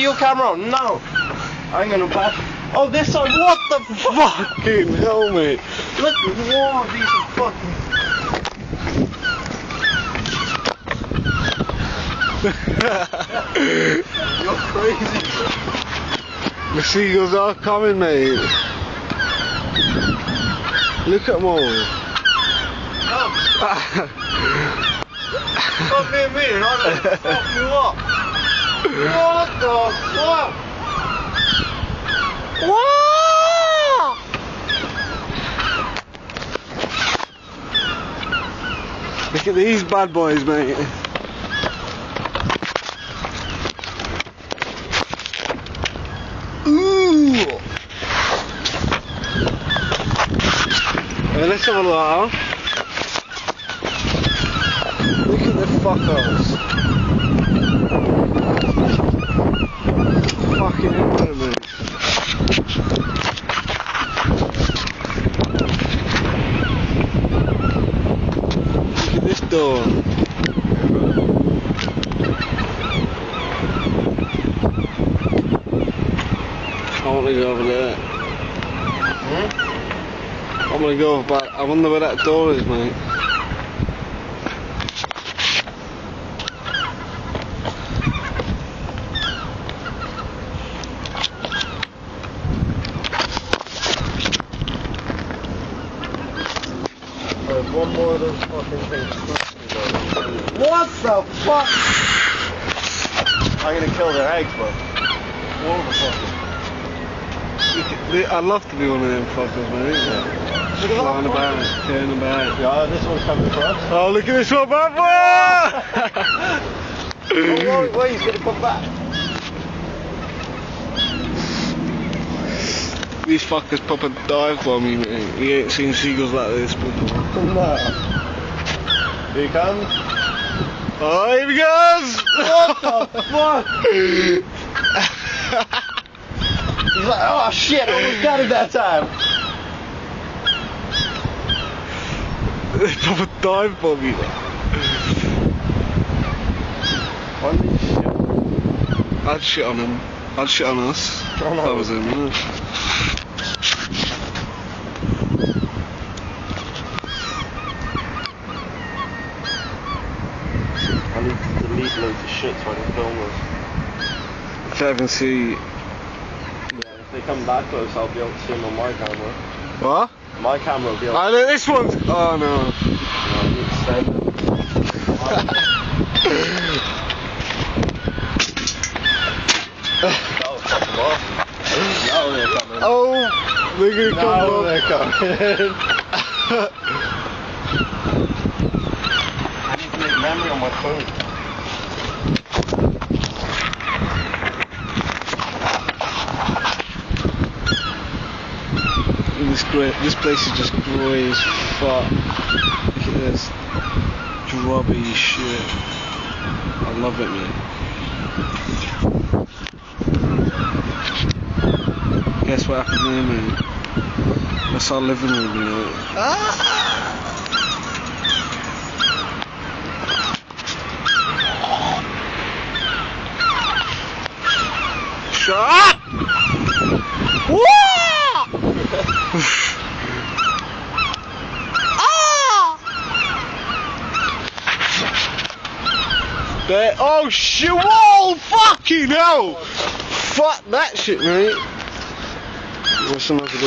your camera on. No. I ain't gonna pass. Oh, this side. What the Fucking hell, mate. Look, whoa, these are fucking. You're crazy. The seagulls are coming, mate. Look at them all. No. Fuck me and me, and I'm gonna fuck you up. What the fuck? What? Look at these bad boys, mate. Ooh. Hey, let's have a look. Look at the fuckers. Fucking everywhere, mate. Look at this door. I want to go over there. I'm gonna go back. I wonder where that door is, mate. There's one more of those fucking things. What the fuck? I'm gonna kill their eggs, bro. What the fuck? I'd love to be one of them fuckers, mate. Yeah. Flying about, turning about. Yeah, this one's coming for us. Oh, look at this one, bad boy! Wait, he's gonna come back. These fuckers pop a dive bomb me, mate. You ain't seen seagulls like this before. No. Here he comes. Oh, here he goes! What the fuck? He's like, oh shit, I almost got it that time. They pop a dive bomb me. Holy shit. I'd shit on him. I'd shit on us. Oh, no. That was him, innit? I need to delete loads of shit so I can film this. If I can see. Yeah, if they come that close, I'll be able to see them on my camera. What? My camera will be able to Oh, look, this one's. Oh no. I need to send it. That'll fuck them off. Now they're coming. Oh, they're gonna come Now up. they're coming. I need to make memory on my phone. This place is just grey as fuck. Look at this. Drubby shit. I love it, man. Guess what happened there, man? That's our living room, you know. Shut up! There, oh shit, whoa, fucking hell! Fuck that shit, mate. What's another